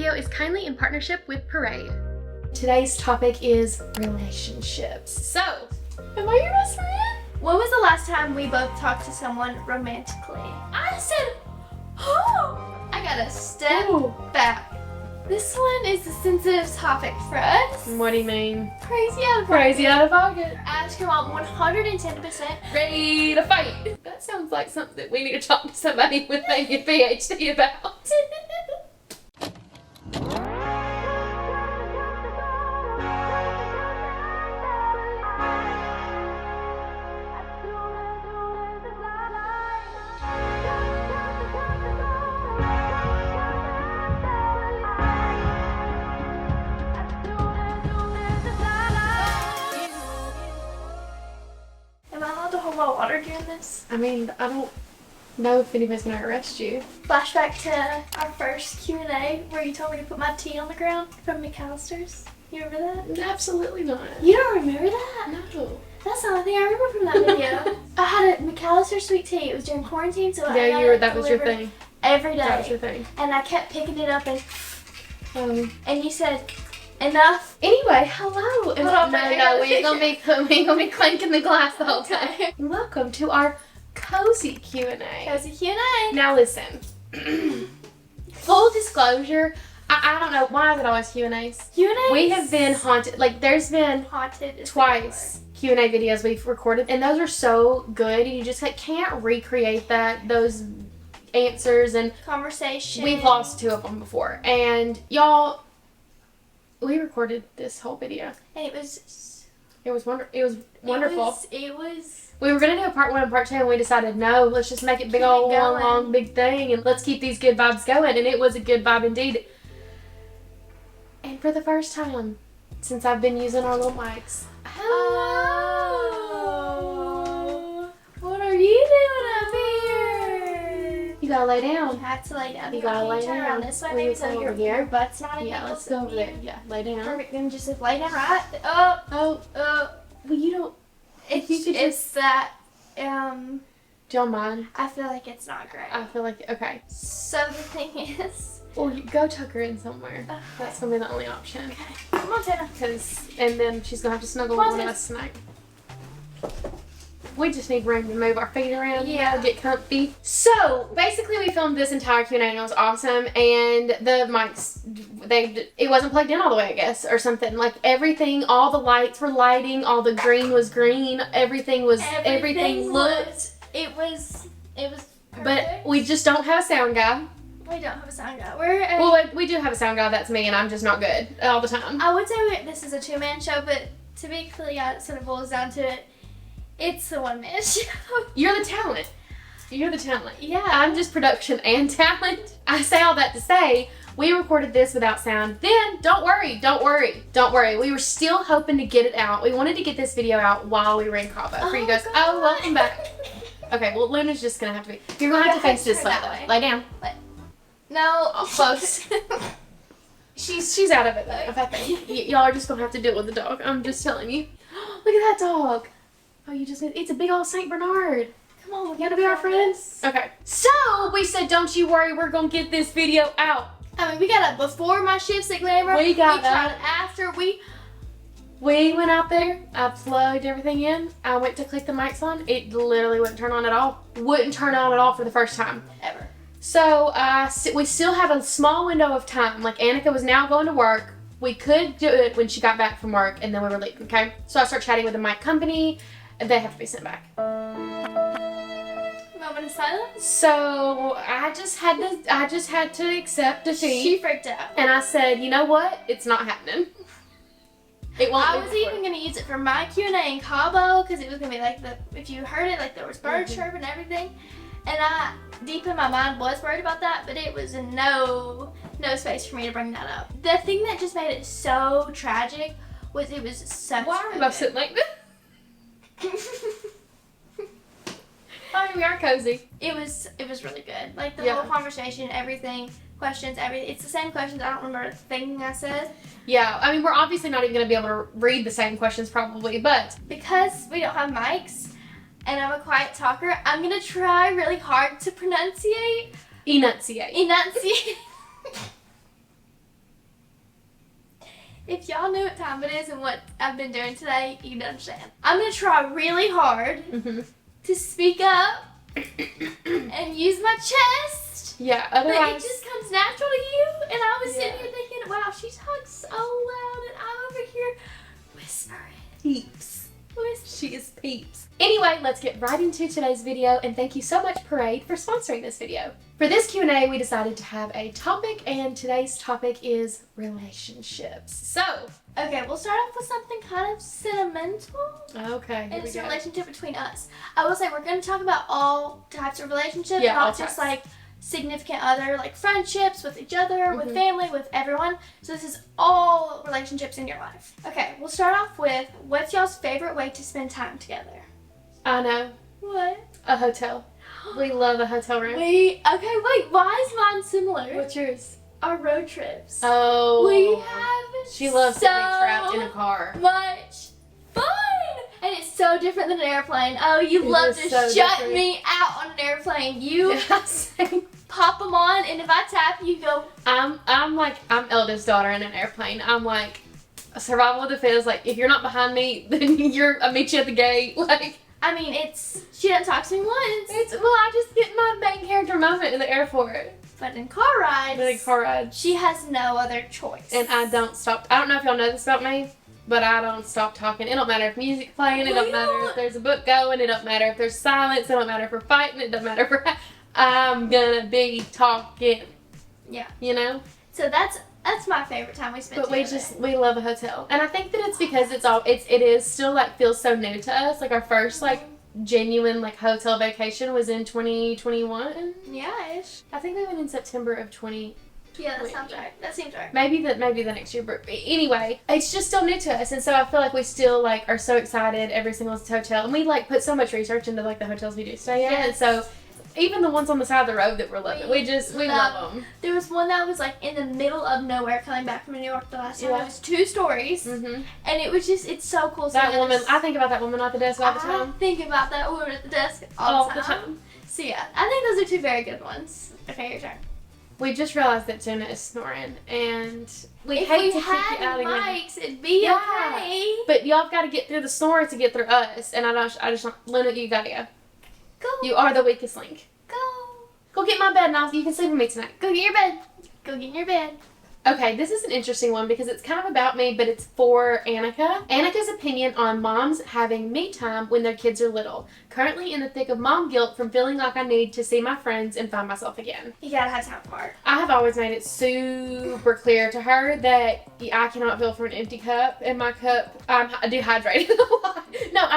video is kindly in partnership with Parade. Today's topic is relationships. So, am I your best friend? When was the last time we both talked to someone romantically? I said, oh, I gotta step back. This one is a sensitive topic for us. What do you mean? Crazy out of pocket. Crazy out of pocket. Ask your mom 110%. Ready to fight. That sounds like something that we need to talk to somebody with maybe a PhD about. Am I allowed to hold my water during this? I mean, I don't know if anybody's gonna arrest you. Flashback to our first Q&A where you told me to put my tea on the ground from McAllister's. You remember that? Absolutely not. You don't remember that? No. That's the only thing I remember from that video. I had a McAllister sweet tea. It was during quarantine, so I got it that was your delivered thing. every day. That was your thing. And I kept picking it up and you said, enough. Anyway, hello. Hold on, we ain't gonna be clanking the glass the whole time. Okay. Welcome to our cozy Q&A. Cozy Q&A. Now listen. Full disclosure, I don't know, why is it always Q&As? Q&As? We have been haunted, like there's been haunted twice Q&A videos we've recorded, and those are so good, and you just can't recreate those answers, and conversation. we've lost 2 of them before, and y'all, we recorded this whole video. And it was wonderful. It was We were gonna do a part 1 and part 2, and we decided no, let's just make it big old long big thing, and let's keep these good vibes going. And it was a good vibe indeed. And for the first time since I've been using our little mics, hello. What are you doing up here? You gotta lay down. You have to lay down. You gotta lay turn down. around this way, Will maybe you so come your over here? butt's not in Yeah, the let's go over there. Yeah, lay down. Perfect. Then just lay down right. Well, you don't. It's that. Do y'all mind? I feel like it's not great. I feel like okay. So the thing is. Well, you go tuck her in somewhere. Okay. That's gonna be the only option. Okay. Come on, Tana. And then she's gonna have to snuggle with one of us tonight. We just need room to move our feet around. Yeah. Get comfy. So basically, we filmed this entire Q&A and it was awesome. And the mics, it wasn't plugged in all the way, I guess, or something. Like everything, all the lights were lighting, all the green was green, everything looked. It was perfect. But we just don't have a sound guy. We don't have a sound guy. We do have a sound guy. That's me, and I'm just not good all the time. I would say this is a 2-man show, but to be completely honest, when it boils down to it, it's a 1-man show. You're the talent. You're the talent. Yeah. I'm just production and talent. I say all that to say, we recorded this without sound. Then, don't worry. We were still hoping to get it out. We wanted to get this video out while we were in Cabo for you guys. God. Oh, welcome back. Okay, well, Luna's just going to have to be. You're going to have to face this way. Lay down. No. Close. She's out of it, though. I think. Y'all are just going to have to deal with the dog. I'm just telling you. Look at that dog. Oh, it's a big old Saint Bernard. Come on, we gotta be our friends. Okay. So, we said, don't you worry, we're gonna get this video out. I mean, we got it before my shifts at Glamour. We got tried it after. We went out there, I plugged everything in, I went to click the mics on, it literally wouldn't turn on at all. Wouldn't turn on at all for the first time. Ever. So, we still have a small window of time. Like, Annica was now going to work. We could do it when she got back from work, and then we were leaving, okay? So I start chatting with the mic company, and they have to be sent back. Moment of silence. So I just had to accept defeat. She freaked out. And I said, you know what? It's not happening. It won't. I was even gonna use it for my Q&A in Cabo because it was gonna be like if you heard it, like there was birds chirping and everything. And I, deep in my mind, was worried about that, but it was no space for me to bring that up. The thing that just made it so tragic was it was such. Why are we both sitting like this? I mean, we are cozy. It was really good. Like the Yeah. whole conversation, everything, questions, everything. It's the same questions. I don't remember a thing I said. Yeah, I mean, we're obviously not even going to be able to read the same questions probably, but because we don't have mics and I'm a quiet talker, I'm going to try really hard to enunciate. Enunciate. If y'all knew what time it is and what I've been doing today, you'd understand. I'm gonna try really hard to speak up and use my chest. Yeah, But otherwise. it just comes natural to you. And I was sitting here thinking, wow, she talks so loud and I'm over here whispering. Peeps. She is peeps. Anyway, let's get right into today's video, and thank you so much, Parade, for sponsoring this video. For this Q&A, we decided to have a topic, and today's topic is relationships. So, Okay, we'll start off with something kind of sentimental. okay, here And we it's a go. relationship between us. I will say we're going to talk about all types of relationships, Yeah, all not just types. like significant other, like friendships with each other, with family, with everyone. So this is all relationships in your life. Okay, we'll start off with, what's y'all's favorite way to spend time together? I know. What? A hotel. We love a hotel room. Okay, wait, why is mine similar? What's yours? Our road trips. Oh. We have She loves so to be trapped in a car. much fun! And it's so different than an airplane. Oh, you It love is to so shut different. me out on an airplane. You Yes. pop them on, and if I tap, you go. I'm eldest daughter in an airplane. I'm like, survival of the fittest. Like, if you're not behind me, then I meet you at the gate. Like, I mean, she doesn't talk to me once. I just get my main character moment in the airport. But in car rides, The car ride. she has no other choice. And I don't stop. I don't know if y'all know this about me, but I don't stop talking. It don't matter if music's playing. It don't matter if there's a book going. It don't matter if there's silence. It don't matter if we're fighting. It don't matter if I'm gonna be talking. Yeah. You know? So that's my favorite time we spent But together. we love a hotel. And I think that it's because it is still like feels so new to us. Like our first like genuine like hotel vacation was in 2021. Yeah-ish. I think we went in September of 20. Yeah, that sounds right. That seems right. Maybe the next year, but anyway, it's just still new to us, and so I feel like we still like are so excited every single hotel, and we like put so much research into like the hotels we do stay at, and so even the ones on the side of the road that we're loving, we love them. There was one that was like in the middle of nowhere coming back from New York the last time. It was 2 stories, and it was just, it's so cool. That woman, I think about that woman at the desk all the time. I think about that woman at the desk all the time. So yeah, I think those are 2 very good ones. Okay, your turn. We just realized that Jenna is snoring, and we If hate we to keep had you out again. mics, it'd be okay. But y'all got to get through the snore to get through us, and I just Luna, you gotta go. Go. You are the weakest link. Go get my bed, now. You can sleep with me tonight. Go get your bed. Go get in your bed. Okay, this is an interesting one because it's kind of about me, but it's for Annica. Annica's opinion on moms having me time when their kids are little. Currently in the thick of mom guilt from feeling like I need to see my friends and find myself again. You gotta have time apart. I have always made it super clear to her that I cannot fill from an empty cup, and my cup, I'm dehydrated a lot. No,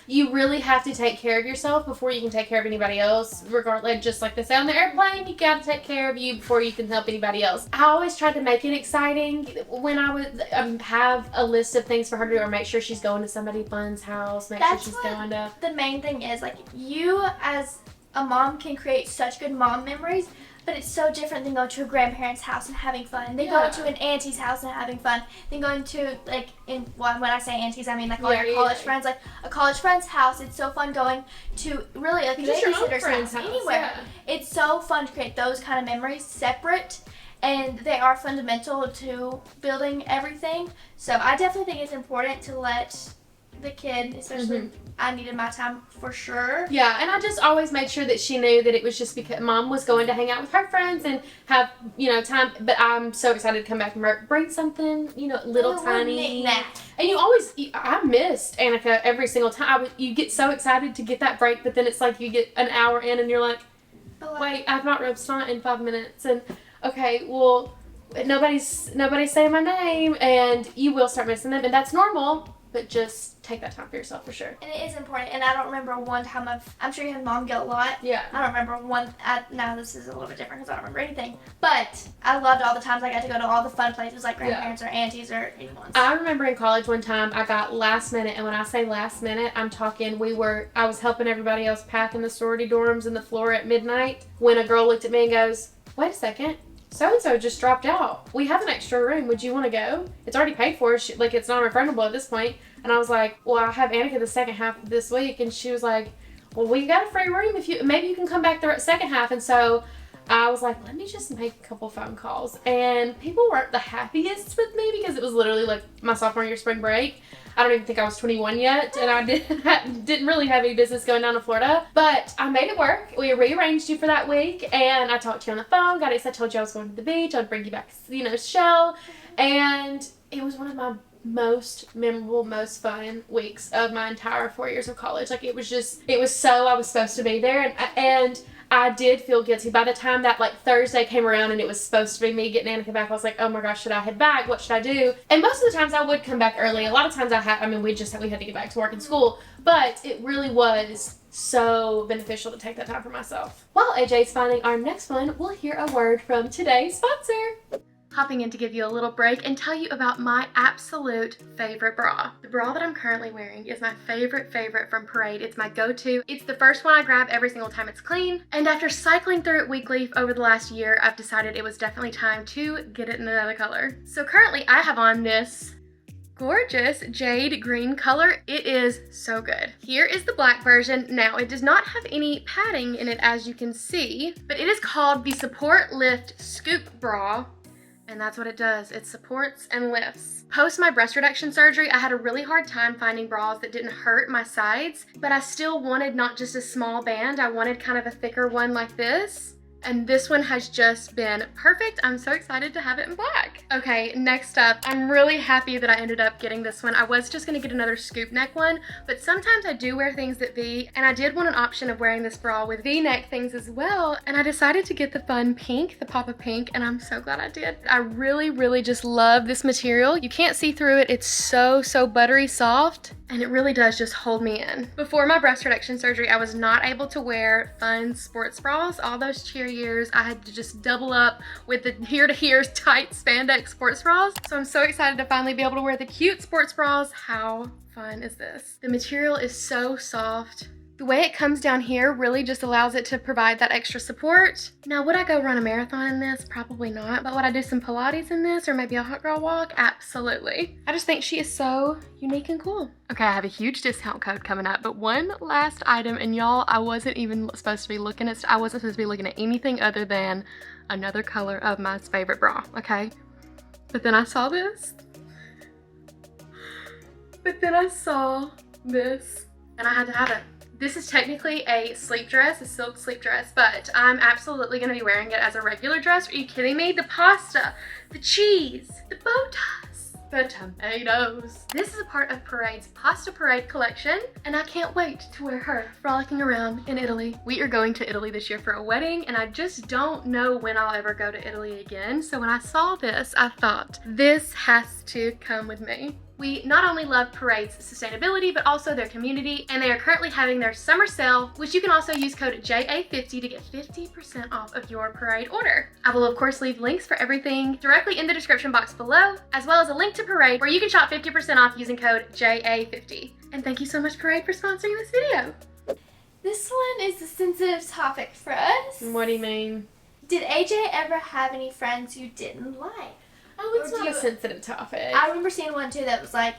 you really have to take care of yourself before you can take care of anybody else. Regardless, just like they say on the airplane, you gotta take care of you before you can help anybody else. I always tried to make it exciting when I would have a list of things for her to do, or make sure she's going to somebody fun's house, make sure she's going to... The main thing is, like, you as a mom can create such good mom memories, but it's so different than going to a grandparent's house and having fun. Then going to an auntie's house and having fun. Then going to, like, when I say aunties, I mean, like, all your college friends. Like, a college friend's house, it's so fun going to, really, like, a babysitter's house. Anywhere. Yeah. It's so fun to create those kind of memories separate, and they are fundamental to building everything. So I definitely think it's important to let the kid, especially I needed my time for sure. Yeah, and I just always made sure that she knew that it was just because mom was going to hang out with her friends and have, time. But I'm so excited to come back and bring something, little tiny. Knick-knack. And I missed Annica every single time. You get so excited to get that break, but then it's like you get an hour in and you're like, wait, I've not rubbed snot in 5 minutes. And okay, well, nobody's saying my name, and you will start missing them, and that's normal. But just take that time for yourself for sure. And it is important. And I don't remember one time I'm sure you had mom guilt a lot. Yeah. I don't remember one. Now this is a little bit different because I don't remember anything. But I loved all the times I got to go to all the fun places like grandparents or aunties or anyone. I remember in college one time I got last minute, and when I say last minute, I'm talking I was helping everybody else pack in the sorority dorms and the floor at midnight when a girl looked at me and goes, "Wait a second. So-and-so just dropped out. We have an extra room. Would you want to go? It's already paid for. It's non-refundable at this point." And I was like, "Well, I have Annica the second half of this week." And she was like, "Well, we got a free room. Maybe you can come back the second half." And so I was like, let me just make a couple phone calls. And people weren't the happiest with me because it was literally like my sophomore year spring break. I don't even think I was 21 yet, and I didn't really have any business going down to Florida. But I made it work. We rearranged you for that week, and I talked to you on the phone. Got it. I told you I was going to the beach. I'd bring you back, Shell. And it was one of my most memorable, most fun weeks of my entire 4 years of college. Like, I was supposed to be there, and I did feel guilty. By the time that like Thursday came around and it was supposed to be me getting Annica back, I was like, oh my gosh, should I head back? What should I do? And most of the times I would come back early. A lot of times we had to get back to work and school, but it really was so beneficial to take that time for myself. While AJ's finding our next one, we'll hear a word from today's sponsor. Hopping in to give you a little break and tell you about my absolute favorite bra. The bra that I'm currently wearing is my favorite from Parade. It's my go-to. It's the first one I grab every single time it's clean. And after cycling through it weekly over the last year, I've decided it was definitely time to get it in another color. So currently I have on this gorgeous jade green color. It is so good. Here is the black version. Now, it does not have any padding in it, as you can see, but it is called the Support Lift Scoop Bra. And that's what it does. It supports and lifts. Post my breast reduction surgery, I had a really hard time finding bras that didn't hurt my sides, but I still wanted not just a small band. I wanted kind of a thicker one like this. And this one has just been perfect. I'm so excited to have it in black. Okay, next up, I'm really happy that I ended up getting this one. I was just gonna get another scoop neck one, but sometimes I do wear things that V, and I did want an option of wearing this bra with V-neck things as well, and I decided to get the fun pink, the pop of pink, and I'm so glad I did. I really just love this material. You can't see through it. It's so buttery soft, and it really does just hold me in. Before my breast reduction surgery, I was not able to wear fun sports bras. All those cheer years, I had to just double up with the here-to-here tight spandex sports bras. So I'm so excited to finally be able to wear the cute sports bras. How fun is this? The material is so soft. The way it comes down here really just allows it to provide that extra support. Now, would I go run a marathon in this? Probably not. But would I do some Pilates in this or maybe a hot girl walk? Absolutely. I just think she is so unique and cool. Okay, I have a huge discount code coming up, but one last item, and y'all, I wasn't supposed to be looking at anything other than another color of my favorite bra, okay? But then I saw this. And I had to have it. This is technically a sleep dress, a silk sleep dress, but I'm absolutely gonna be wearing it as a regular dress. Are you kidding me? The pasta, the cheese, the bow ties, the tomatoes. This is a part of Parade's Pasta Parade collection, and I can't wait to wear her frolicking around in Italy. We are going to Italy this year for a wedding, and I just don't know when I'll ever go to Italy again. So when I saw this, I thought, this has to come with me. We not only love Parade's sustainability, but also their community, and they are currently having their summer sale, which you can also use code JA50 to get 50% off of your Parade order. I will of course leave links for everything directly in the description box below, as well as a link to Parade where you can shop 50% off using code JA50. And thank you so much, Parade, for sponsoring this video. This one is a sensitive topic for us. What do you mean? Did AJ ever have any friends you didn't like? Oh, it's not a sensitive topic. I remember seeing one too that was like,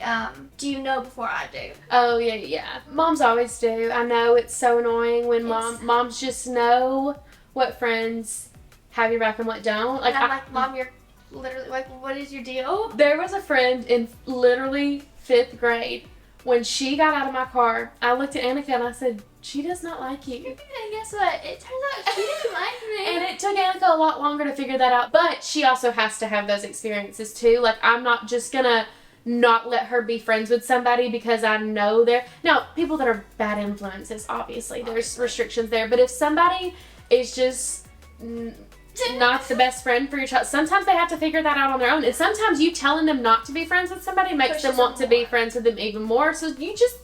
do you know before I do? Oh, yeah. Moms always do. I know it's so annoying when moms just know what friends have your back and what don't. Like, I'm like, Mom, you're literally, like, what is your deal? There was a friend in literally 5th grade. When she got out of my car, I looked at Annica and I said, she does not like you. And guess what? It turns out she didn't like me. And it took Annica a lot longer to figure that out. But she also has to have those experiences too. Like, I'm not just gonna not let her be friends with somebody because I know they're... Now, people that are bad influences, obviously, there's restrictions there. But if somebody is just not the best friend for your child, sometimes they have to figure that out on their own. And sometimes you telling them not to be friends with somebody makes them want to be friends with them even more. So you just...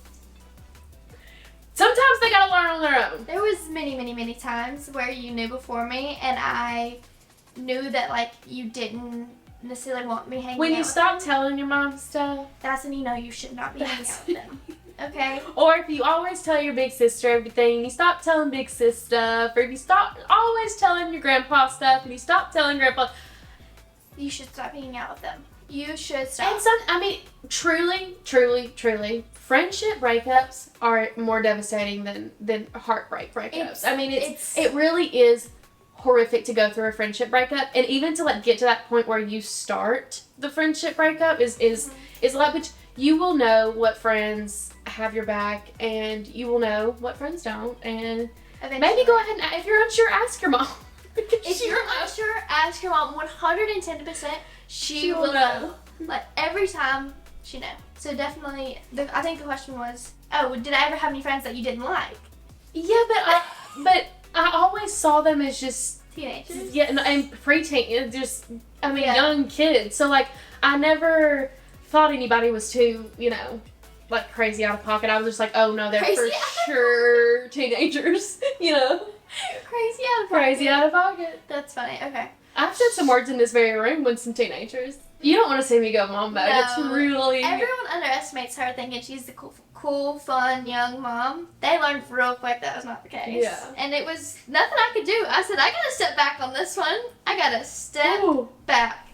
Sometimes they gotta learn on their own. There was many times where you knew before me, and I knew that, like, you didn't necessarily want me hanging out with them. When you stop telling your mom stuff, that's when you know you should not be hanging out with them. Okay? Or if you always tell your big sister everything, you stop telling big sis stuff, or if you stop always telling your grandpa stuff, and you stop telling grandpa, you should stop hanging out with them. You should stop. And truly, friendship breakups are more devastating than heartbreak breakups. I mean, it really is horrific to go through a friendship breakup, and even to like get to that point where you start the friendship breakup is a lot. Which you will know what friends have your back, and you will know what friends don't, and maybe go ahead and, if you're unsure, ask your mom. If you're unsure, ask your mom. 110%, she will know. Like, every time, she knows. So definitely, I think the question was, oh, did I ever have any friends that you didn't like? Yeah, but I always saw them as just teenagers. Yeah, and preteen, just young kids. So like, I never thought anybody was too, like crazy out of pocket. I was just like, oh no, they're for sure teenagers. Crazy out of pocket. That's funny. Okay. I've said some words in this very room with some teenagers. You don't want to see me go mom mode. No. It's really... Everyone underestimates her thinking she's the cool, fun, young mom. They learned real quick that was not the case. Yeah. And it was nothing I could do. I said, I gotta step back on this one. I gotta step back.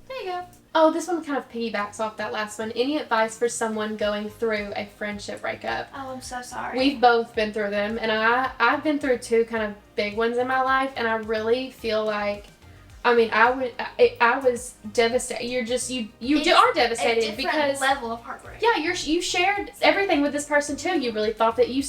There you go. Oh, this one kind of piggybacks off that last one. Any advice for someone going through a friendship breakup? Oh, I'm so sorry. We've both been through them, and I've been through two kind of big ones in my life, and I really feel like, I was devastated. You are devastated because level of heartbreak. Yeah, you shared everything with this person too. You really thought that you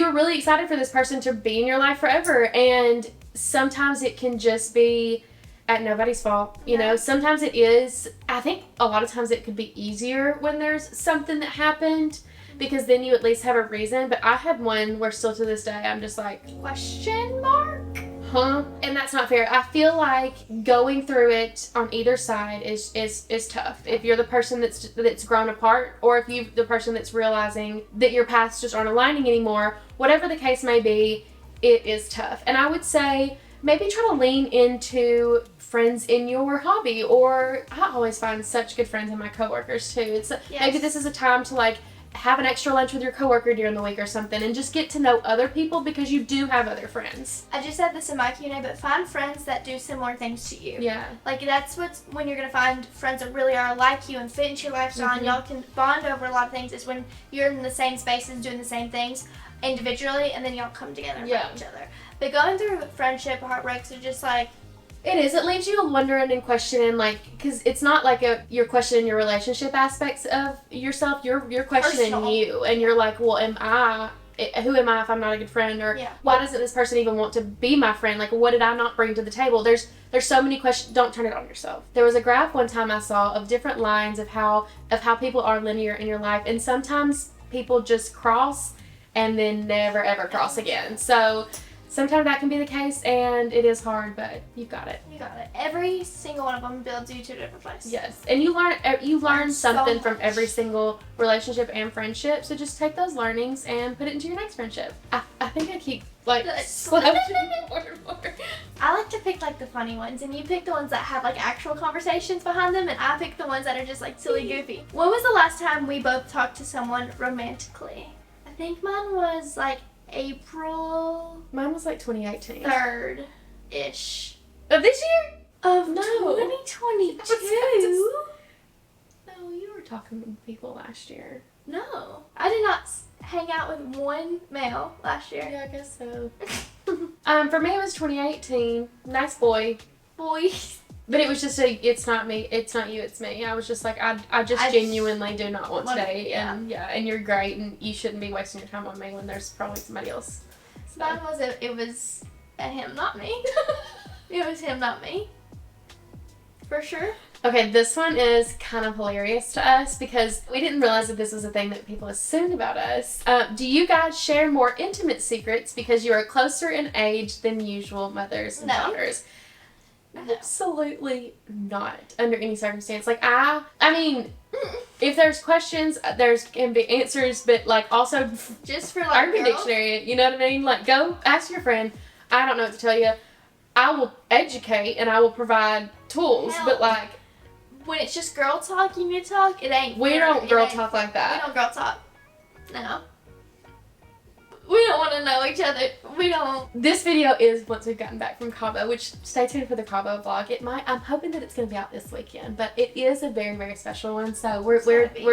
were really excited for this person to be in your life forever, and sometimes it can just be at nobody's fault, you know. Sometimes it is. I think a lot of times it could be easier when there's something that happened, because then you at least have a reason. But I had one where still to this day I'm just like, question mark? Huh? And that's not fair. I feel like going through it on either side is tough. If you're the person that's grown apart, or if you're the person that's realizing that your paths just aren't aligning anymore, whatever the case may be, it is tough. And I would say maybe try to lean into friends in your hobby, or I always find such good friends in my coworkers too. Maybe this is a time to like have an extra lunch with your coworker during the week or something, and just get to know other people, because you do have other friends. I just said this in my Q&A, but find friends that do similar things to you. Yeah. Like, that's when you're going to find friends that really are like you and fit into your lifestyle, and y'all can bond over a lot of things, is when you're in the same spaces doing the same things individually, and then y'all come together and find each other. But going through friendship heartbreaks are just like... It is. It leaves you wondering and questioning, like, because it's not like you're questioning your relationship aspects of yourself. You're questioning you, and you're like, well, who am I if I'm not a good friend, or why doesn't this person even want to be my friend? Like, what did I not bring to the table? There's so many questions. Don't turn it on yourself. There was a graph one time I saw of different lines of how people are linear in your life, and sometimes people just cross and then never ever cross again. So sometimes that can be the case, and it is hard, but you've got it. You got it. Every single one of them builds you to a different place. Yes, and you learn something from every single relationship and friendship, so just take those learnings and put it into your next friendship. I think I keep, slapping more and more. I like to pick, the funny ones, and you pick the ones that have, actual conversations behind them, and I pick the ones that are just, silly goofy. When was the last time we both talked to someone romantically? I think mine was, April... Mine was 2018. 3rd-ish. Of this year? Of 2022? No, you were talking to people last year. No. I did not hang out with one male last year. Yeah, I guess so. For me, it was 2018. Nice boy. But it was just it's not me, it's not you, it's me. I was just like, I genuinely do not want to date. And and you're great, and you shouldn't be wasting your time on me when there's probably somebody else. So. Mine was, it was him, not me. It was him, not me. For sure. Okay, this one is kind of hilarious to us, because we didn't realize that this was a thing that people assumed about us. Do you guys share more intimate secrets because you are closer in age than usual mothers and daughters? Absolutely not, under any circumstance. I mean, if there's questions, there's can be answers, but also just for Urban Dictionary, you know what I mean? Go ask your friend. I don't know what to tell you. I will educate and I will provide tools, but when it's just girl talk, you need to talk. It ain't. We don't girl talk like that. We don't girl talk. No. We don't want to know each other. We don't. This video is once we've gotten back from Cabo, which stay tuned for the Cabo vlog. I'm hoping that it's going to be out this weekend, but it is a very, very special one. So we're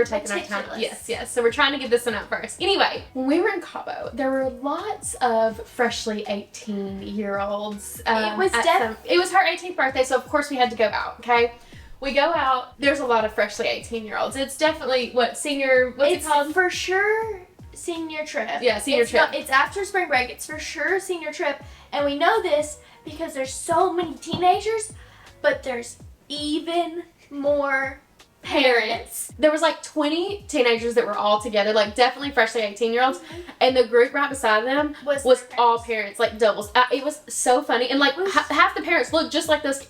taking our time. Yes. So we're trying to get this one out first. Anyway, when we were in Cabo, there were lots of freshly 18-year-olds. It was her 18th birthday, so of course we had to go out. Okay. We go out. There's a lot of freshly 18-year-olds. It's definitely what's it called? For sure. Senior trip. Yeah, senior trip. It's after spring break. It's for sure a senior trip. And we know this because there's so many teenagers, but there's even more parents. There was like 20 teenagers that were all together, like definitely freshly 18-year-olds. And the group right beside them was all parents, like doubles. It was so funny. And like half the parents looked just like those.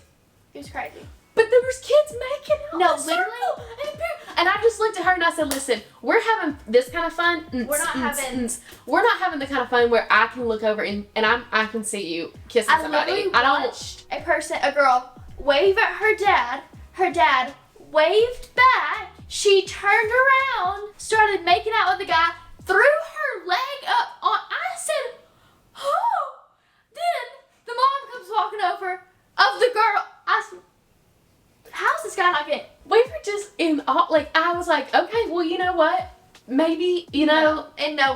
It was crazy. But there was kids making out. No, literally. And I just looked at her and I said, listen, we're having this kind of fun. We're not having the kind of fun where I can look over and I can see you kissing somebody. I watched a girl wave at her dad. Her dad waved back. She turned around, started making out with the guy, threw her leg up on. I said, oh. Then the mom comes walking over of the girl. I said, how's this guy not getting? We were just in awe. Like, I was like, okay, well, you know what? Maybe, you know. No, in no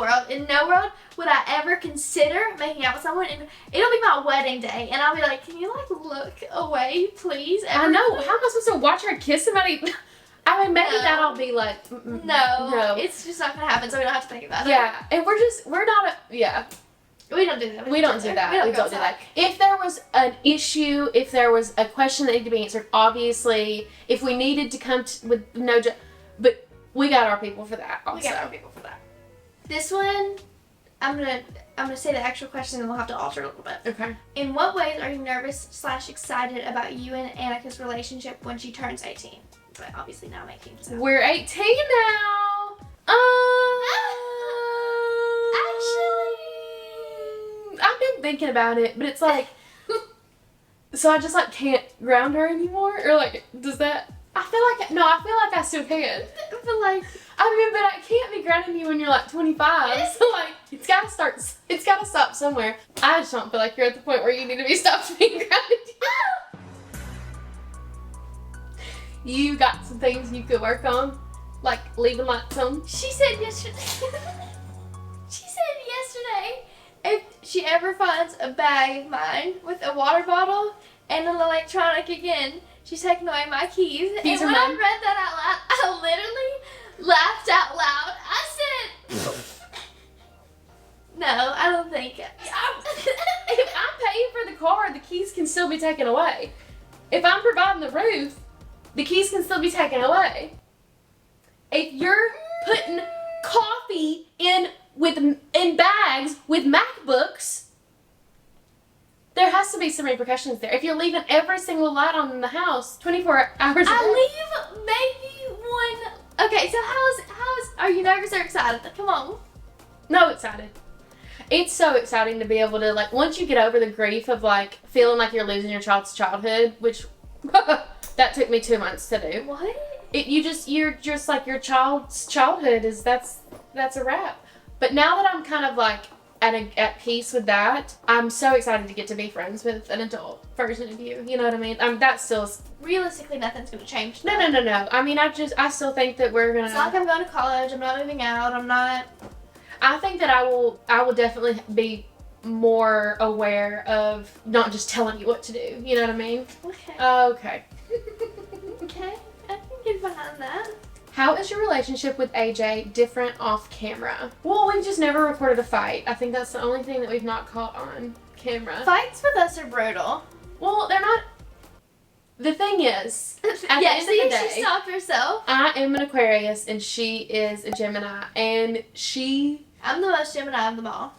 world would I ever consider making out with someone. And it'll be my wedding day. And I'll be like, can you, like, look away, please? I know. How am I supposed to watch her kiss somebody? I mean, maybe that'll be like, no. It's just not going to happen, so we don't have to think about it. Yeah. And we're not, We don't do that. We don't do that. If there was an issue, if there was a question that needed to be answered, obviously, if we needed to come with but we got our people for that also. We got our people for that. This one, I'm gonna say the actual question and we'll have to alter it a little bit. Okay. In what ways are you nervous / excited about you and Annica's relationship when she turns 18? But obviously now making so. We're 18 now. Actually, I've been thinking about it, but it's like, so I just like can't ground her anymore, or like, does that? I feel like I still can. But like, I mean, but I can't be grounding you when you're like 25. So like, it's gotta stop somewhere. I just don't feel like you're at the point where you need to be stopped being grounded. You got some things you could work on, like leaving lights on. She said yesterday. If she ever finds a bag of mine with a water bottle and an electronic again, she's taking away my keys. And when I read that out loud, I literally laughed out loud. I said, no, I don't think. If I'm paying for the car, the keys can still be taken away. If I'm providing the roof, the keys can still be taken away. If you're putting coffee in bags with MacBooks, there has to be some repercussions there. If you're leaving every single light on in the house 24 hours a day. I leave maybe one. Okay, so how's are you nervous or excited? Come on. No, excited. It's so exciting to be able to, like, once you get over the grief of like feeling like you're losing your child's childhood, which that took me 2 months to do. What? You're just like your child's childhood is that's a wrap. But now that I'm kind of like at peace with that, I'm so excited to get to be friends with an adult version of you. You know what I mean? That still realistically nothing's gonna change. No. I mean, I still think that we're gonna. It's not like I'm going to college. I'm not moving out. I'm not. I think that I will definitely be more aware of not just telling you what to do. You know what I mean? Okay. Okay. Okay. I can get behind that. How is your relationship with AJ different off camera? Well, we've just never recorded a fight. I think that's the only thing that we've not caught on camera. Fights with us are brutal. Well, they're not. The thing is, at the end of the day, she stopped herself. I am an Aquarius and she is a Gemini, and I'm the most Gemini of them all.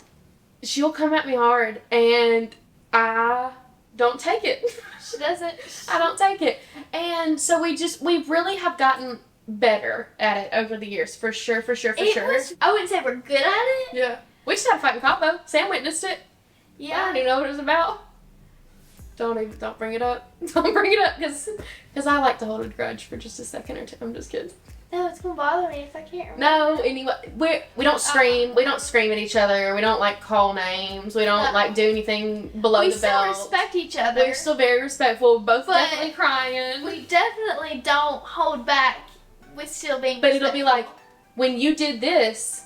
She'll come at me hard, and I don't take it. She doesn't. I don't take it, and so we really have gotten better at it over the years, for sure. I wouldn't say we're good at it. Yeah. We just had a fight in Cabo. Sam witnessed it. Yeah. I don't even know what it was about. Don't bring it up. Don't bring it up, because I like to hold a grudge for just a second or two. I'm just kidding. No, it's gonna bother me if I can't remember. No, anyway, we don't scream. We don't scream at each other. We don't like call names. We don't like do anything below the belt. We still respect each other. We're still very respectful. Both definitely crying. We definitely don't hold back with still being But it'll be like, when you did this,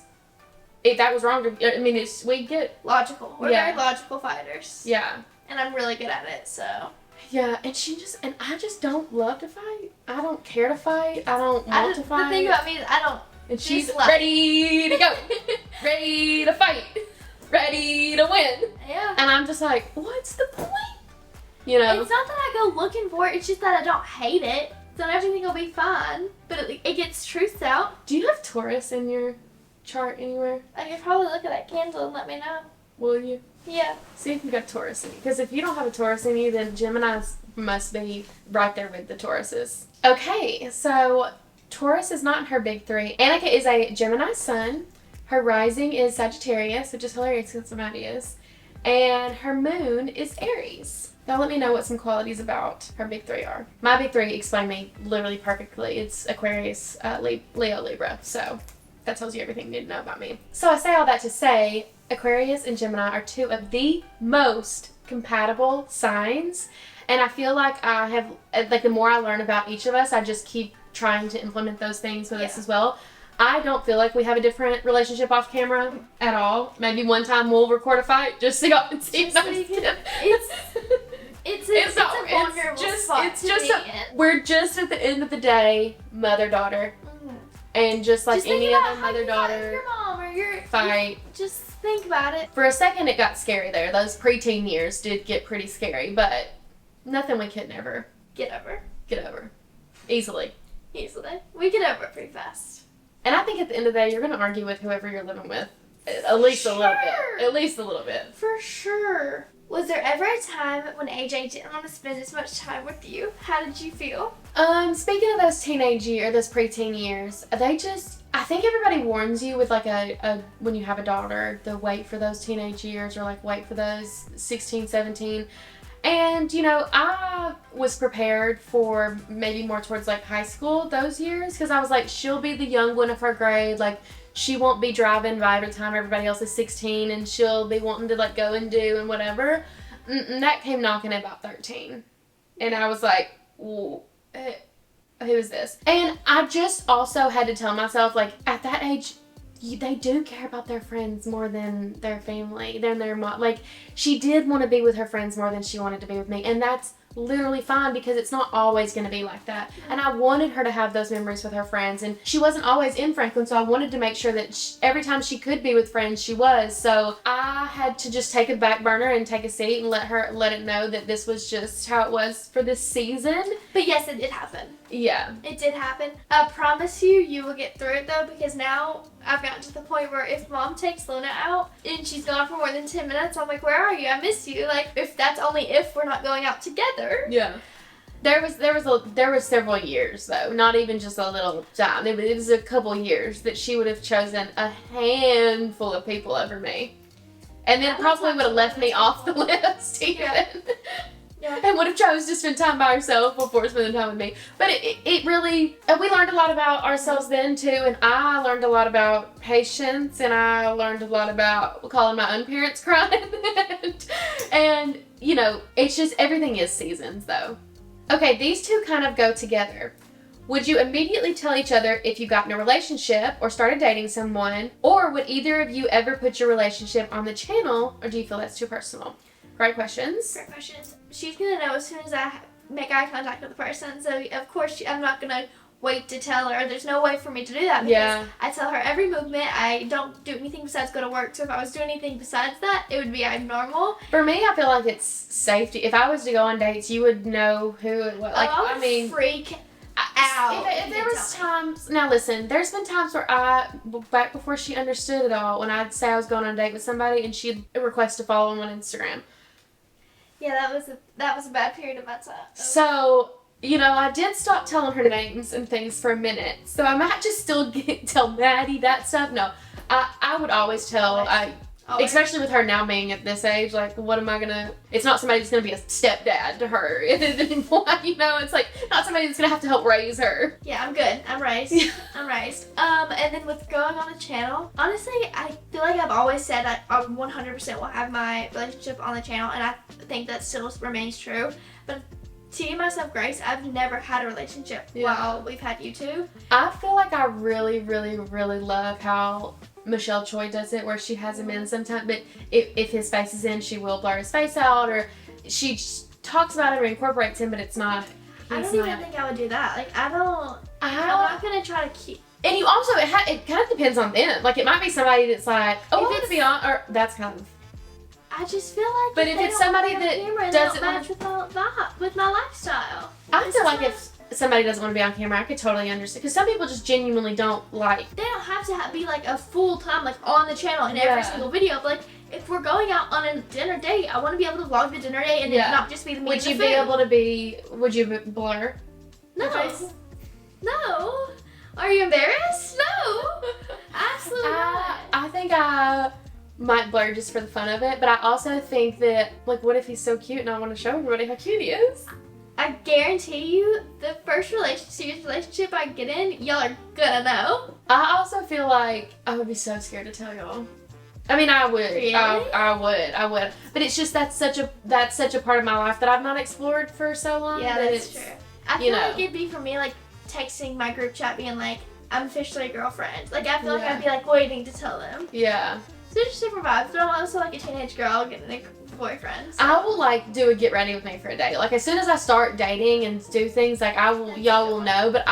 that was wrong. I mean, we get logical. We're very logical fighters. Yeah. And I'm really good at it, so. Yeah, and I just don't love to fight. I don't care to fight. I don't want to fight. The thing about me is I don't. And she's ready to go. Ready to fight. Ready to win. Yeah. And I'm just like, what's the point? You know? It's not that I go looking for it, it's just that I don't hate it. So everything will be fine. But it gets truths out. Do you have Taurus in your chart anywhere? I could probably look at that candle and let me know. Will you? Yeah. See if you got Taurus in you. Because if you don't have a Taurus in you, then Geminis must be right there with the Tauruses. Okay, so Taurus is not in her big three. Annica is a Gemini sun. Her rising is Sagittarius, which is hilarious because somebody is. And her moon is Aries. Now let me know what some qualities about her big three are. My big three explain me literally perfectly. It's Aquarius, Leo, Libra. So that tells you everything you need to know about me. So I say all that to say, Aquarius and Gemini are two of the most compatible signs. And I feel like I have, like the more I learn about each of us, I just keep trying to implement those things with us as well. I don't feel like we have a different relationship off camera at all. Maybe one time we'll record a fight just so y'all can see It's a vulnerable spot to be in. We're just at the end of the day, mother-daughter. And just like any other mother-daughter your mom or your fight. Just think about it. For a second it got scary there. Those preteen years did get pretty scary, but nothing we could never get over. Easily. We get over it pretty fast. And I think at the end of the day, you're going to argue with whoever you're living with. At least a little bit. At least a little bit. For sure. Was there ever a time when AJ didn't want to spend as much time with you? How did you feel? Speaking of those teenage years, those preteen years, I think everybody warns you with like when you have a daughter, to wait for those teenage years or like wait for those 16, 17. And, you know, I was prepared for maybe more towards like high school, those years, because I was like, she'll be the young one of her grade, like she won't be driving by the time everybody else is 16 and she'll be wanting to like go and do and whatever. That came knocking at about 13. And I was like, who is this? And I just also had to tell myself, like, at that age, they do care about their friends more than their family, than their mom. Like, she did want to be with her friends more than she wanted to be with me. And that's literally fine because it's not always going to be like that. And I wanted her to have those memories with her friends. And she wasn't always in Franklin, so I wanted to make sure that every time she could be with friends, she was. So I had to just take a back burner and take a seat and let it know that this was just how it was for this season. But yes, it did happen. Yeah. It did happen. I promise you will get through it though, because now I've gotten to the point where if mom takes Luna out and she's gone for more than 10 minutes, I'm like, where are you? I miss you. Like, if that's only if we're not going out together. Yeah. There was several years though, not even just a little time. It was a couple years that she would have chosen a handful of people over me. And then probably would have left me off the list even. Yeah. And would have chose to spend time by herself before spending time with me. But it really, we learned a lot about ourselves then too, and I learned a lot about patience, and I learned a lot about calling my own parents crying. And, you know, it's just, everything is seasons though. Okay, these two kind of go together. Would you immediately tell each other if you got in a relationship or started dating someone, or would either of you ever put your relationship on the channel, or do you feel that's too personal? Great questions. Great questions. She's gonna know as soon as I make eye contact with the person, so of course I'm not gonna wait to tell her. There's no way for me to do that because I tell her every movement. I don't do anything besides go to work, so if I was doing anything besides that, it would be abnormal. For me, I feel like it's safety. If I was to go on dates, you would know who it was. Like, I mean, freak out. If there was times, now listen, there's been times where back before she understood it all, when I'd say I was going on a date with somebody and she'd request to follow them on Instagram. Yeah, that was a bad period of my time. So, you know, I did stop telling her names and things for a minute. So I might just still tell Maddie that stuff. No, I would always tell. Always. Especially with her now being at this age, like, what am I gonna... It's not somebody that's gonna be a stepdad to her anymore, you know? It's like, not somebody that's gonna have to help raise her. Yeah, I'm good. I'm raised. I'm raised. And then with going on the channel, honestly, I feel like I've always said that I 100% will have my relationship on the channel, and I think that still remains true. But to give myself grace, I've never had a relationship while we've had YouTube. I feel like I really, really, really love how Michelle Choi does it, where she has him in sometimes, but if his face is in, she will blur his face out, or she talks about it or incorporates him, but it's not. I don't even think I would do that. Like, I'm not gonna try to keep. And you also, it kind of depends on them. Like, it might be somebody that's like, oh, let's be on, or that's kind of. I just feel like. But if it's somebody that doesn't match with my lifestyle. I feel like if somebody doesn't want to be on camera, I could totally understand. Because some people just genuinely don't like. They don't have to be like a full time like on the channel in every single video. But like, if we're going out on a dinner date, I want to be able to vlog the dinner date and it not just be the me. Would you be able to be? Would you blur? No. No. Are you embarrassed? No. Absolutely not. I think I might blur just for the fun of it, but I also think that, like, what if he's so cute and I want to show everybody how cute he is? I guarantee you, the first serious relationship I get in, y'all are gonna know. I also feel like I would be so scared to tell y'all. I mean, I would. Really? I would. But it's just that's such a part of my life that I've not explored for so long. Yeah, that's true. I feel like it'd be for me like texting my group chat, being like, "I'm officially a girlfriend." Like, I feel like I'd be like waiting to tell them. Yeah. So it's just different vibes, but I'm also like a teenage girl getting a boyfriend. So. I will like do a get ready with me for a date. Like, as soon as I start dating and do things, like y'all will know. But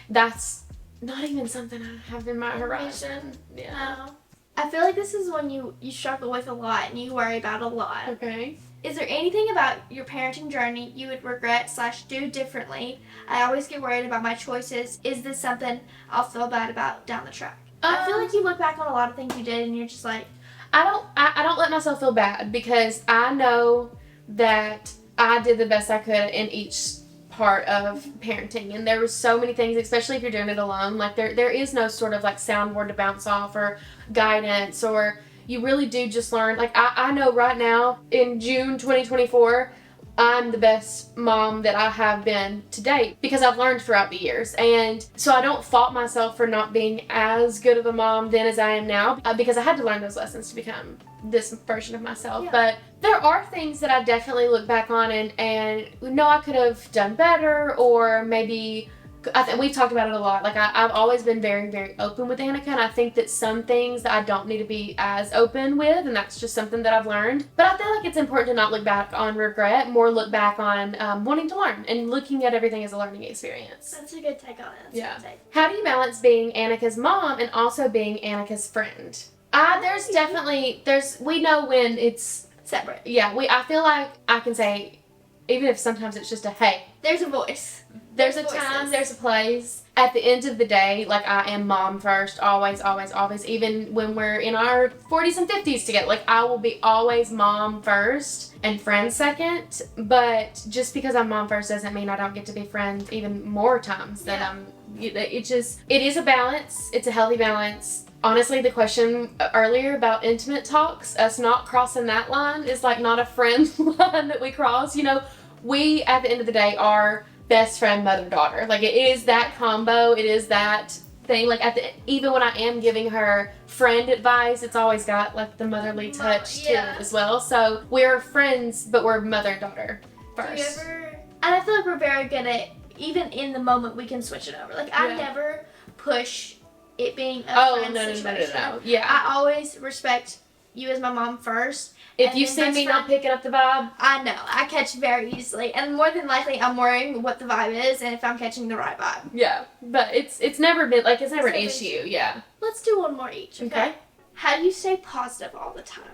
that's not even something I have in my horizon. Yeah. No. I feel like this is one you struggle with a lot and you worry about a lot. Okay. Is there anything about your parenting journey you would regret / do differently? I always get worried about my choices. Is this something I'll feel bad about down the track? I feel like you look back on a lot of things you did and you're just like, I don't let myself feel bad, because I know that I did the best I could in each part of parenting, and there were so many things, especially if you're doing it alone, like there is no sort of like soundboard to bounce off or guidance, or you really do just learn. Like, I know right now in June 2024 I'm the best mom that I have been to date, because I've learned throughout the years. And so I don't fault myself for not being as good of a mom then as I am now, because I had to learn those lessons to become this version of myself. Yeah. But there are things that I definitely look back on and know I could have done better, or maybe we've talked about it a lot. Like, I've always been very, very open with Annica, and I think that some things that I don't need to be as open with, and that's just something that I've learned. But I feel like it's important to not look back on regret, more look back on wanting to learn and looking at everything as a learning experience. that's a good take on it. That's a good take. How do you balance being Annica's mom and also being Annica's friend? We know when it's separate. Yeah, I feel like I can say, even if sometimes it's just a hey. There's a voice. There's a time, there's a place. At the end of the day, like, I am mom first, always, always, always. Even when we're in our 40s and 50s together, like, I will be always mom first and friend second. But just because I'm mom first doesn't mean I don't get to be friend even more times than it is a balance. It's a healthy balance. Honestly, the question earlier about intimate talks, us not crossing that line is like not a friend line that we cross. You know, we, at the end of the day, are best friend, mother-daughter. Like, it is that combo. It is that thing. Like, even when I am giving her friend advice, it's always got like the motherly touch to it as well. So we're friends, but we're mother-daughter first. And I feel like we're very good at, even in the moment, we can switch it over. Like, I never push it being a friend situation. No. Yeah. I always respect you as my mom first. If you see me not picking up the vibe, I know. I catch very easily. And more than likely, I'm worrying what the vibe is and if I'm catching the right vibe. Yeah. But it's never been, like, it's never an issue. Yeah. Let's do one more each, okay? How do you stay positive all the time?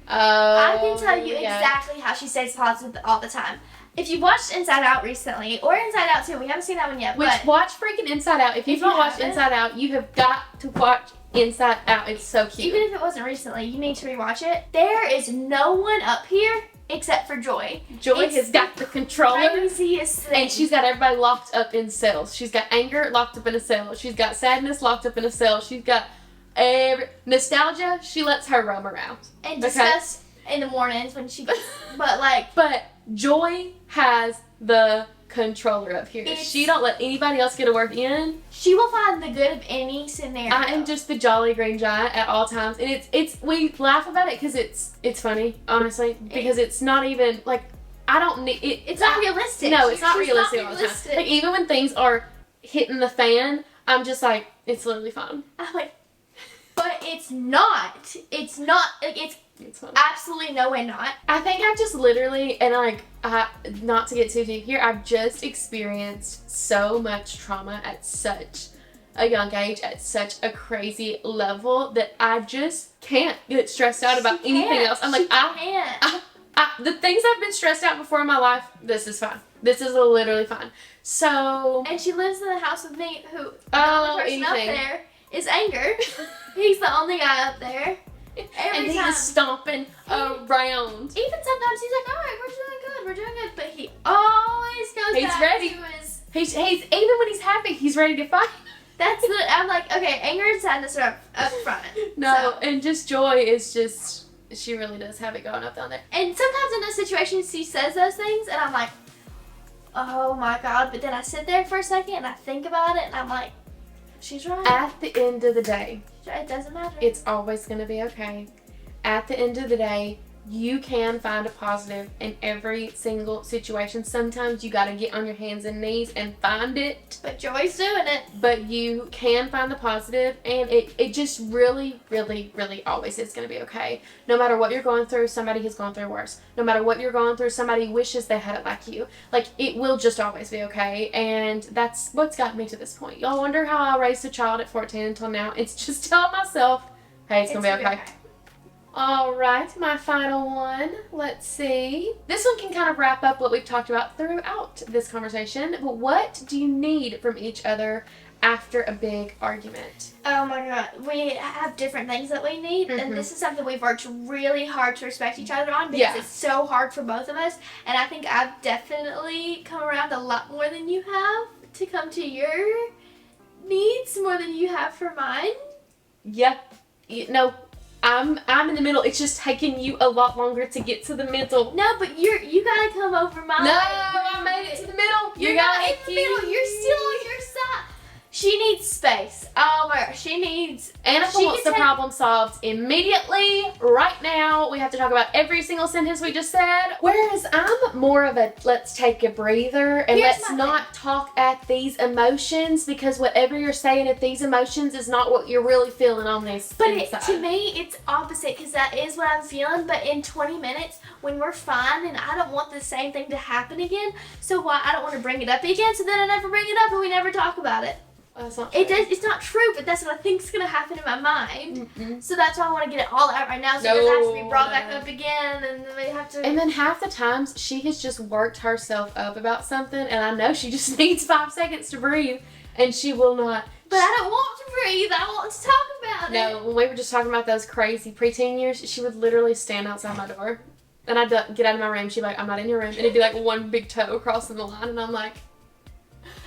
I can tell you exactly how she stays positive all the time. If you've watched Inside Out recently, or Inside Out 2, we haven't seen that one yet. Watch freaking Inside Out. If you've not watched Inside Out, you have got to watch Inside Out. It's so cute. Even if it wasn't recently, you need to rewatch it. There is no one up here except for Joy. Joy has got the controller. Craziest thing. And she's got everybody locked up in cells. She's got anger locked up in a cell. She's got sadness locked up in a cell. She's got Nostalgia, she lets her roam around. And discuss in the mornings when she gets, But Joy has the controller up here. She don't let anybody else get a word in. She will find the good of any scenario. I am just the jolly green giant at all times, and it's we laugh about it because it's funny, honestly, because it's not even like I don't need it. It's not realistic. No, it's not realistic all the time. Like even when things are hitting the fan, I'm just like it's literally fine. I'm like, but it's not. It's not like it's fun. Absolutely no way not. I think I've just literally, and not to get too deep here, I've just experienced so much trauma at such a young age, at such a crazy level, that I just can't get stressed out about anything else. I'm like, the things I've been stressed out before in my life, this is fine. This is literally fine. So. And she lives in the house with me, who the only person up there is Anger. He's the only guy up there. And he's just stomping around. Even sometimes he's like, alright, we're doing good. But he always goes back ready. to his... He's even when he's happy, he's ready to fight. I'm like, okay, anger and sadness are up front. No, and just Joy is just, she really does have it going up down there. And sometimes in those situations, she says those things, and I'm like, oh my God. But then I sit there for a second, and I think about it, and I'm like, she's right. At the end of the day, it doesn't matter. It's always going to be okay. At the end of the day, you can find a positive in every single situation. Sometimes you got to get on your hands and knees and find it. But Joy's doing it. But you can find the positive, and it just really, really, really always is going to be okay. No matter what you're going through, somebody has gone through worse. No matter what you're going through, somebody wishes they had it like you. Like, it will just always be okay, and that's what's gotten me to this point. Y'all wonder how I raised a child at 14 until now. It's just telling myself, hey, it's going to be okay. Alright, my final one. Let's see. This one can kind of wrap up what we've talked about throughout this conversation. But what do you need from each other after a big argument? Oh my God. We have different things that we need. Mm-hmm. And this is something we've worked really hard to respect each other on because it's so hard for both of us. And I think I've definitely come around a lot more than you have to come to your needs more than you have for mine. Yeah. No. I'm in the middle. It's just taking you a lot longer to get to the middle. No, but you gotta come over mine. No, I made it to the middle. You're not in the middle. You're still on your side. She needs space. Oh my God, she needs... Annica wants the problem solved immediately, right now. We have to talk about every single sentence we just said. Whereas I'm more of a, let's take a breather and let's not talk at these emotions, because whatever you're saying at these emotions is not what you're really feeling on this inside. To me, it's opposite, because that is what I'm feeling, but in 20 minutes, when we're fine, and I don't want the same thing to happen again, so why I don't want to bring it up again, so then I never bring it up and we never talk about it. That's not true. It's not true, but that's what I think is going to happen in my mind. Mm-hmm. So that's why I want to get it all out right now, so it doesn't have to be brought back up again, and then we have to... And then half the times, she has just worked herself up about something, and I know she just needs 5 seconds to breathe, and she will not... But I don't want to breathe, I want to talk about it. No, when we were just talking about those crazy preteen years, she would literally stand outside my door, and I'd get out of my room, she'd be like, I'm not in your room, and it'd be like one big toe crossing the line, and I'm like...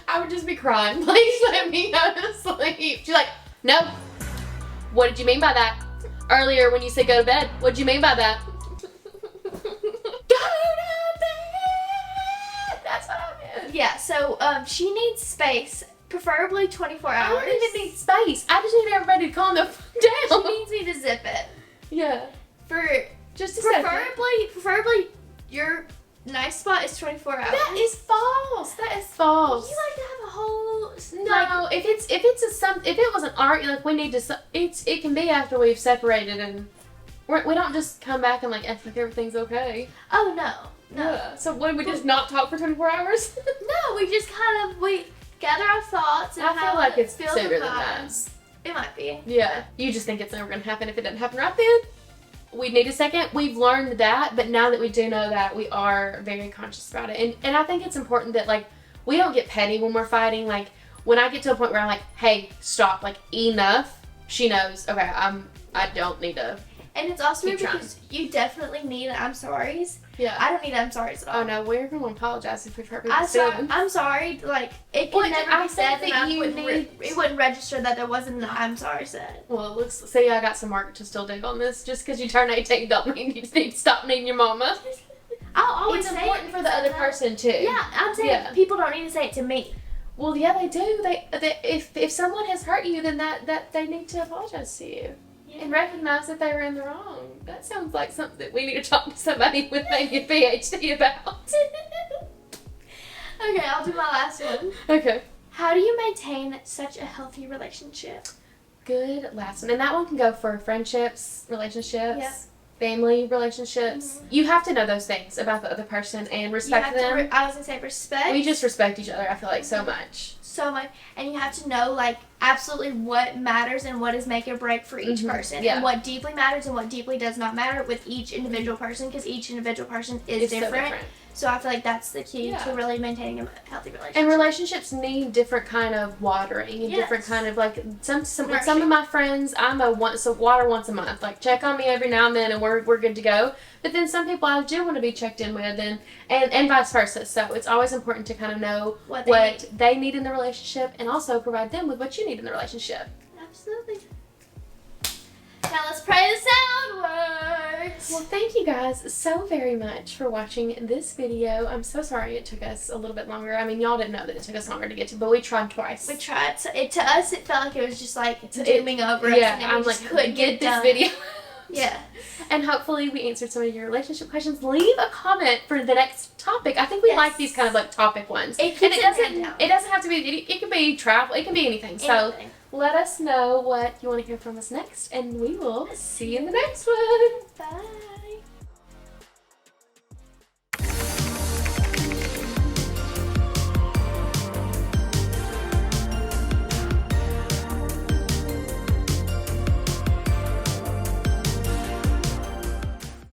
I would just be crying. Please let me go to sleep. She's like, no. What did you mean by that? Earlier when you said go to bed, what did you mean by that? Go to bed! That's what I meant. Yeah, so she needs space, preferably 24 hours. I don't even need space. I just need everybody to calm the fuck down. She needs me to zip it. Yeah. For just preferably your nice spot is 24 hours. That is false. That is false. You like to have a whole... No, if it was an art, like we need to... It can be after we've separated, and we don't just come back and like act like everything's okay. Oh no. Yeah. So when we just not talk for 24 hours? No, we just we gather our thoughts and I feel like it's sooner than that. It might be. Yeah. You just think it's never gonna happen if it doesn't happen right then. We need a second. We've learned that, but now that we do know that, we are very conscious about it. And I think it's important that, like, we don't get petty when we're fighting. Like, when I get to a point where I'm like, hey, stop, like, enough, she knows, okay, I don't need to. And it's also because you definitely need I'm sorry's. Yeah. I don't need I'm sorry's at all. Oh no, we're gonna apologize if we've hurt people's feelings. I'm sorry. Like it Well, could never I be said, think and that it wouldn't register that there wasn't an I'm sorry said. Well, it looks. See, I got some work to still do on this. Just because you turn 18 don't mean you just need to stop needing your mama. I'll always It's say important it for the other sometimes. person too. Yeah, I'm saying people don't need to say it to me. Well, yeah, they do. They if someone has hurt you, then that they need to apologize to you and recognize that they were in the wrong. That sounds like something that we need to talk to somebody with maybe a PhD about. Okay, I'll do my last one. Okay. How do you maintain such a healthy relationship? Good last one, and that one can go for friendships, relationships. Yep. Family relationships. You have to know those things about the other person and respect them. I was gonna say respect. We just respect each other, I feel like, so much. So much, and you have to know like absolutely what matters and what is make or break for each person, Yeah. and what deeply matters and what deeply does not matter with each individual person, because each individual person is It's so different. So I feel like that's the key Yeah. to really maintaining a healthy relationship. And relationships need different kind of watering and different Yes. kind of like some with Nourishing. some of my friends I'm a water once a month, like check on me every now and then and we're good to go. But then some people I do want to be checked in with and vice versa. So it's always important to kind of know What they need in the relationship and also provide them with what you need in the relationship. Absolutely. Now let's pray the sound words. Well, thank you guys so very much for watching this video. I'm so sorry it took us a little bit longer. I mean, y'all didn't know that it took us longer to get to, but we tried twice. We tried. So to us, it felt like it was just like dooming over us. Yeah, And I'm we like, just couldn't get this done. video. Yeah. And hopefully we answered some of your relationship questions. Leave a comment for the next topic. I think we like these kind of like topic ones. It and down. it doesn't have to be, it could be travel, it can be anything. So let us know what you want to hear from us next, and we will see you in the next one. Bye.